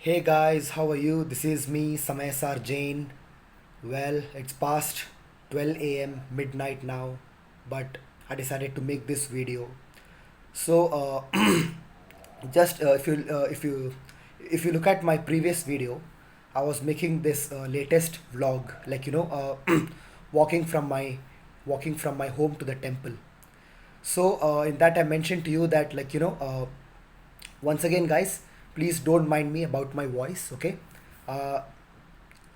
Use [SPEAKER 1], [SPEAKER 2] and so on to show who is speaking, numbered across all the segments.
[SPEAKER 1] Hey guys, how are you? This is me, Samay Sar Jain. Well, it's past 12 a.m. midnight now, but I decided to make this video. So, just if you look at my previous video, I was making this latest vlog, walking from my walking from my home to the temple. So, in that I mentioned to you that once again, guys, please don't mind me about my voice, okay? uh,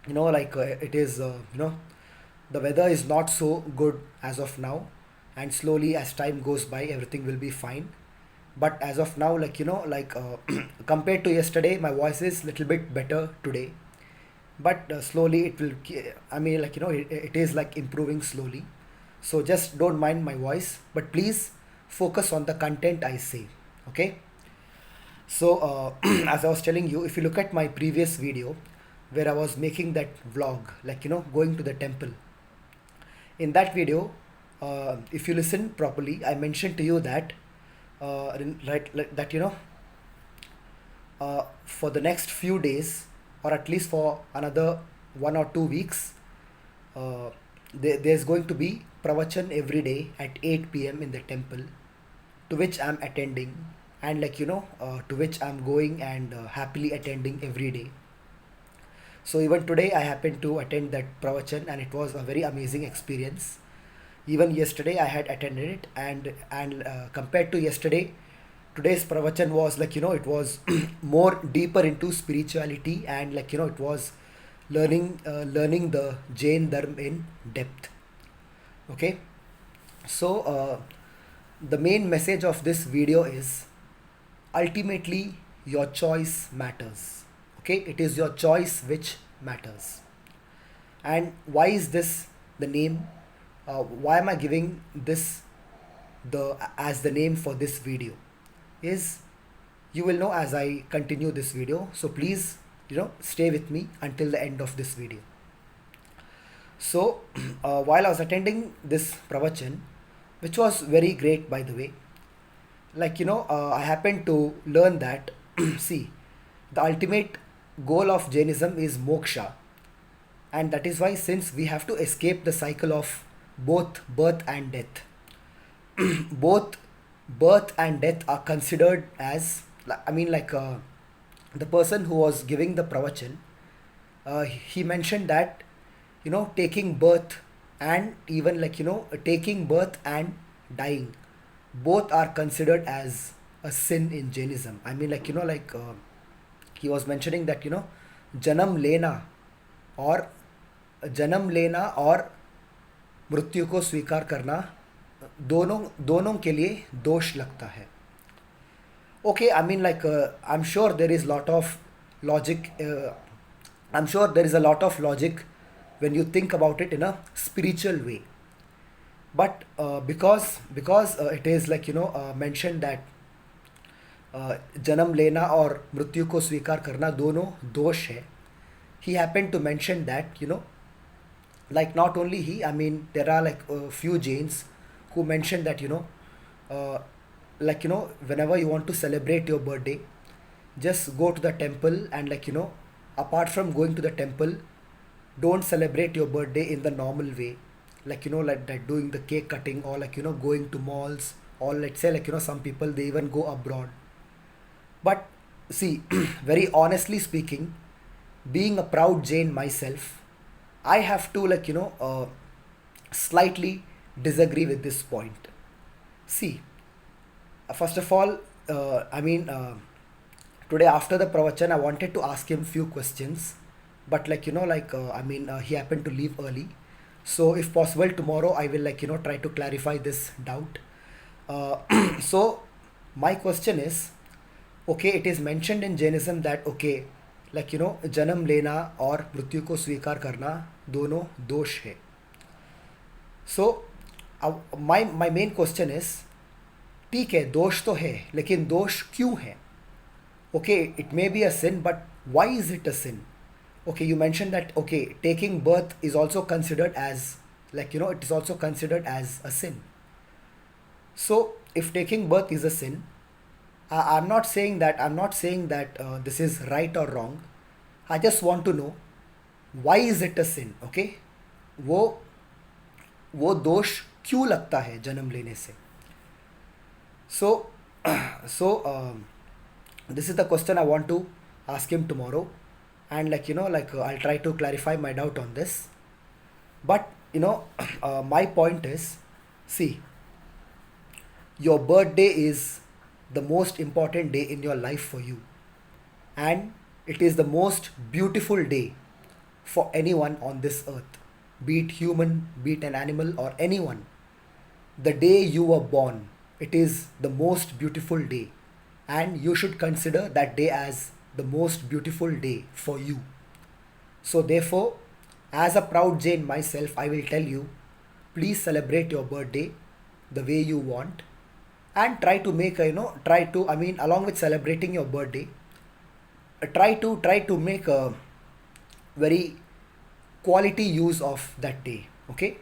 [SPEAKER 1] it is the weather is not so good as of now, and slowly as time goes by everything will be fine. But as of now, compared to yesterday, my voice is little bit better today. But slowly it will it is like improving slowly. So just don't mind my voice, but please focus on the content I say, okay? So, as I was telling you, if you look at my previous video where I was making that vlog, going to the temple, in that video, if you listen properly, I mentioned to you that, for the next few days, or at least for another 1 or 2 weeks, there's going to be pravachan every day at 8 p.m. in the temple, to which I'm attending, and to which I'm going and happily attending every day. So even today I happened to attend that pravachan, and it was a very amazing experience. Even yesterday I had attended it, and compared to yesterday, today's pravachan was it was more deeper into spirituality, and it was learning the Jain Dharma in depth. Okay, so the main message of this video is ultimately your choice matters. Okay, it is your choice which matters. And why is this the name? Why am I giving this the as the name for this video? Is you will know as I continue this video. So please, stay with me until the end of this video. So, while I was attending this pravachan, which was very great by the way, I happened to learn that, see, the ultimate goal of Jainism is moksha, and that is why, since we have to escape the cycle of both birth and death, both birth and death are considered as, the person who was giving the pravachan, he mentioned that taking birth and even taking birth and dying, both are considered as a sin in Jainism. He was mentioning that janam lena और जन्म लेना और मृत्यु को स्वीकार करना, दोनों दोनों के लिए दोष लगता है. Okay, I'm sure there is lot of logic. I'm sure there is a lot of logic when you think about it in a spiritual way. But because it is mentioned that जन्म लेना और मृत्यु को स्वीकार करना दोनों दोष है. He happened to mention that, not only he, there are a few Jains who mentioned that, whenever you want to celebrate your birthday, just go to the temple, and apart from going to the temple, don't celebrate your birthday in the normal way, like that, doing the cake cutting, or going to malls, or let's say some people, they even go abroad. But see, very honestly speaking, being a proud Jain myself, I have to slightly disagree with this point. See, first of all, today after the pravachan, I wanted to ask him few questions, but he happened to leave early. So if possible, tomorrow I will try to clarify this doubt. So my question is, okay, it is mentioned in Jainism that, okay, जन्म लेना और मृत्यु को स्वीकार करना दोनों दोष है. So my main question is, ठीक है, दोष तो है, लेकिन दोष क्यों है? Okay, it may be a sin, but why is it a sin? Okay, you mentioned that, okay, taking birth is also considered as, it is also considered as a sin. So if taking birth is a sin, I'm not saying that, this is right or wrong. I just want to know why is it a sin. Okay, वो वो दोष क्यों लगता है जन्म लेने से. So so this is the question I want to ask him tomorrow, and I'll try to clarify my doubt on this. But my point is, see, your birthday is the most important day in your life for you, and it is the most beautiful day for anyone on this earth, be it human, be it an animal, or anyone. The day you were born, it is the most beautiful day, and you should consider that day as the most beautiful day for you. So therefore, as a proud Jain myself, I will tell you, please celebrate your birthday the way you want, and try to make a, try to, I mean, along with celebrating your birthday, try to make a very quality use of that day. Okay,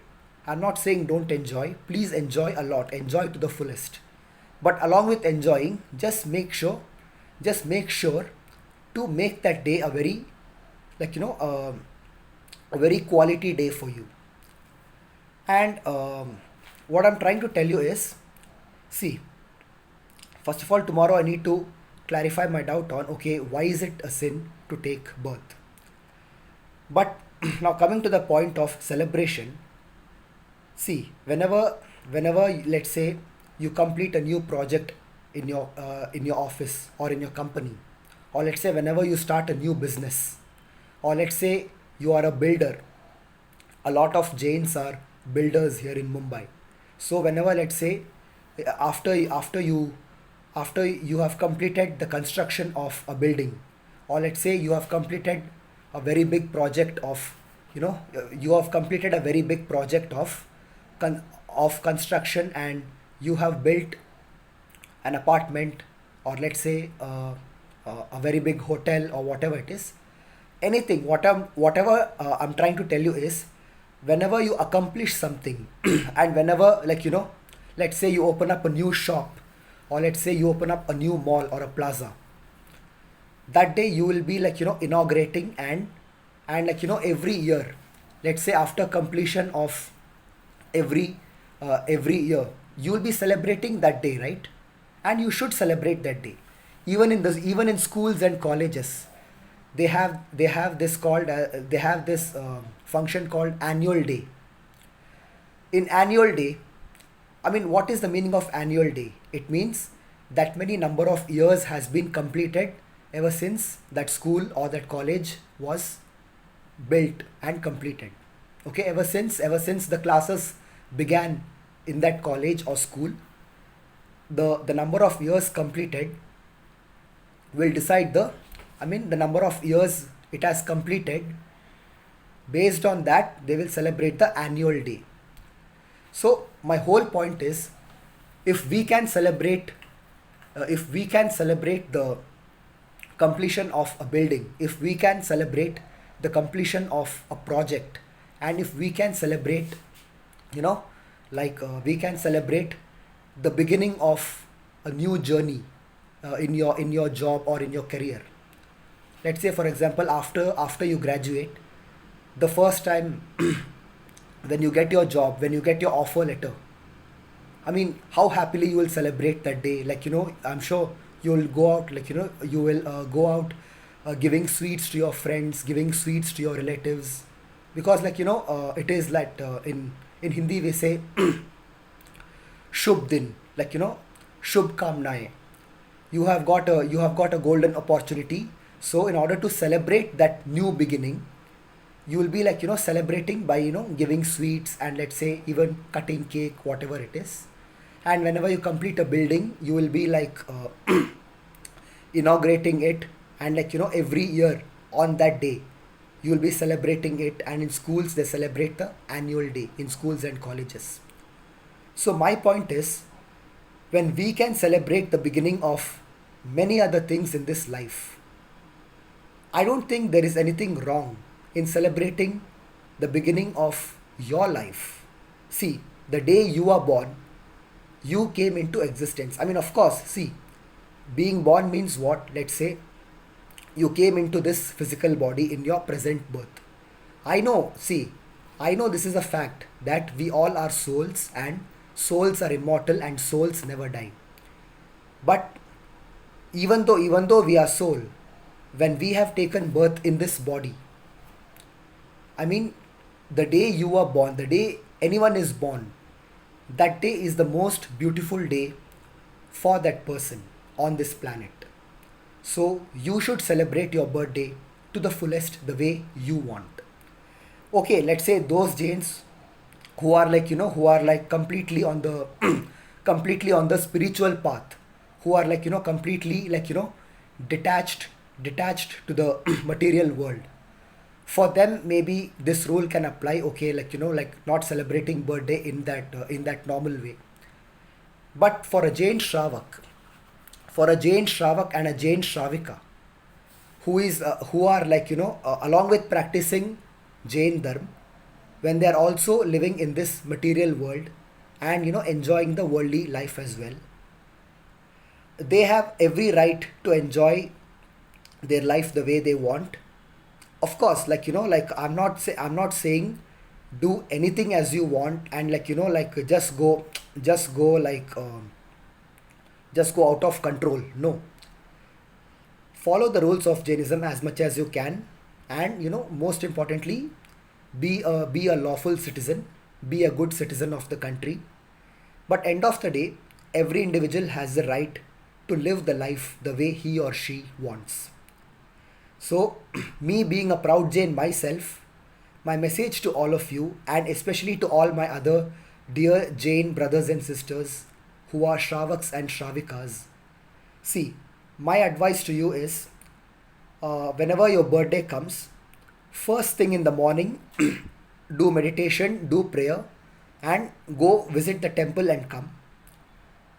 [SPEAKER 1] I'm not saying don't enjoy. Please enjoy a lot, enjoy to the fullest. But along with enjoying, just make sure to make that day a very, like a very quality day for you. And what I'm trying to tell you is, see, first of all, tomorrow I need to clarify my doubt on, okay, why is it a sin to take birth. But now coming to the point of celebration, see, whenever let's say you complete a new project in your office or in your company, or let's say whenever you start a new business, or let's say you are a builder. A lot of Jains are builders here in Mumbai. So whenever, let's say, after you have completed the construction of a building, or let's say you have completed a very big project of, you have completed a very big project of construction, and you have built an apartment, or let's say a very big hotel, or whatever it is, anything, whatever I'm trying to tell you is, whenever you accomplish something and whenever, let's say you open up a new shop, or let's say you open up a new mall or a plaza, that day you will be inaugurating, and every year, let's say after completion of every year, you will be celebrating that day, right? And you should celebrate that day. Even in schools and colleges, they have this function called annual day. In annual day, I mean, what is the meaning of annual day? It means that many number of years has been completed ever since that school or that college was built and completed. Okay, ever since the classes began in that college or school, the number of years completed will decide the number of years it has completed. Based on that, they will celebrate the annual day. So my whole point is, if we can celebrate the completion of a building, if we can celebrate the completion of a project, and if we can celebrate, we can celebrate the beginning of a new journey in your job or in your career. Let's say, for example, after you graduate, the first time when you get your job, when you get your offer letter, I mean, how happily you will celebrate that day. I'm sure you will go out, you will go out giving sweets to your friends, giving sweets to your relatives, because it is like in Hindi we say shubh din, shubh kamnaएं. You have got a golden opportunity. So in order to celebrate that new beginning, you will be celebrating by giving sweets, and let's say even cutting cake, whatever it is. And whenever you complete a building, you will be inaugurating it, and every year on that day you will be celebrating it. And in schools, they celebrate the annual day in schools and colleges. So my point is, when we can celebrate the beginning of many other things in this life, I don't think there is anything wrong in celebrating the beginning of your life. See, the day you are born, you came into existence. I mean, of course, see, Being born means what? Let's say you came into this physical body in your present birth. I know, see, I know this is a fact that we all are souls and souls are immortal and souls never die. But even though we are soul, when we have taken birth in this body, I mean, the day you are born, the day anyone is born, that day is the most beautiful day for that person on this planet. So you should celebrate your birthday to the fullest the way you want. Okay, let's say those Jains who are like, who are like completely on the completely on the spiritual path, who are like, completely like, detached detached to the material world. For them maybe this rule can apply, okay, like, like not celebrating birthday in that normal way. But for a Jain Shravak, and a Jain Shravika, who are like, along with practicing Jain Dharma, when they are also living in this material world and enjoying the worldly life as well, they have every right to enjoy their life the way they want. Of course, like, like I'm not saying do anything as you want and like, like just go like just go out of control. No, follow the rules of Jainism as much as you can, and most importantly, be a lawful citizen, be a good citizen of the country. But end of the day, every individual has the right to live the life the way he or she wants. So, me being a proud Jain myself, my message to all of you, and especially to all my other dear Jain brothers and sisters who are Shravaks and Shravikas, see, my advice to you is whenever your birthday comes, first thing in the morning, do meditation, do prayer, and go visit the temple and come.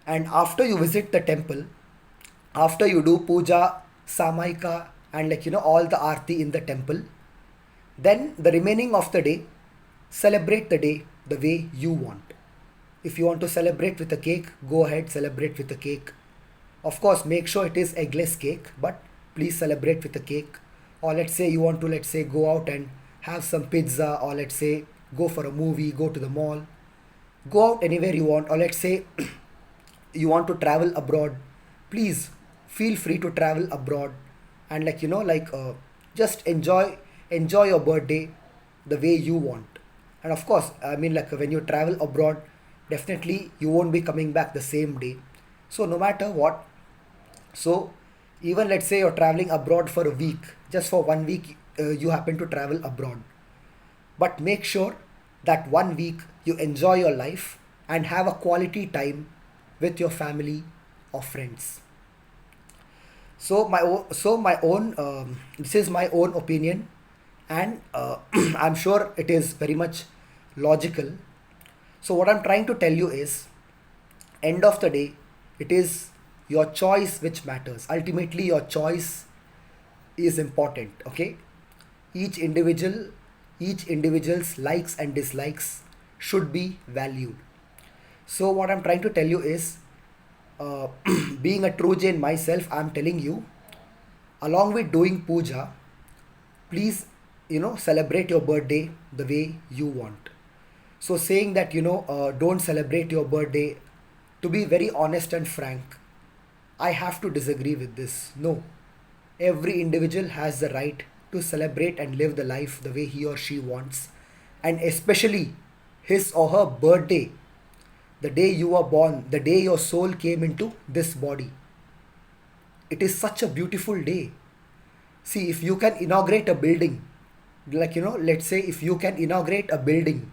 [SPEAKER 1] And after you visit the temple, after you do puja, samaika, and like, all the arti in the temple, then the remaining of the day, celebrate the day the way you want. If you want to celebrate with a cake, go ahead, celebrate with a cake. Of course, make sure it is eggless cake, but please celebrate with a cake. Or let's say you want to, let's say, go out and have some pizza, or let's say go for a movie, go to the mall, go out anywhere you want. Or let's say you want to travel abroad, please feel free to travel abroad and like, like just enjoy your birthday the way you want. And of course, I mean, like when you travel abroad, definitely you won't be coming back the same day. So no matter what, so even let's say you're traveling abroad for a week, just for 1 week, you happen to travel abroad, but make sure that 1 week you enjoy your life and have a quality time with your family or friends. So my own this is my own opinion, and I'm sure it is very much logical. So what I'm trying to tell you is, end of the day, it is your choice which matters. Ultimately, your choice is important. Okay, each individual each individual's likes and dislikes should be valued. So what I'm trying to tell you is, uh, being a true Jain myself, I'm telling you, along with doing puja, please, celebrate your birthday the way you want. So saying that, don't celebrate your birthday, to be very honest and frank, I have to disagree with this. No, every individual has the right to celebrate and live the life the way he or she wants, and especially his or her birthday, the day you were born, the day your soul came into this body. It is such a beautiful day. See, if you can inaugurate a building, like, let's say if you can inaugurate a building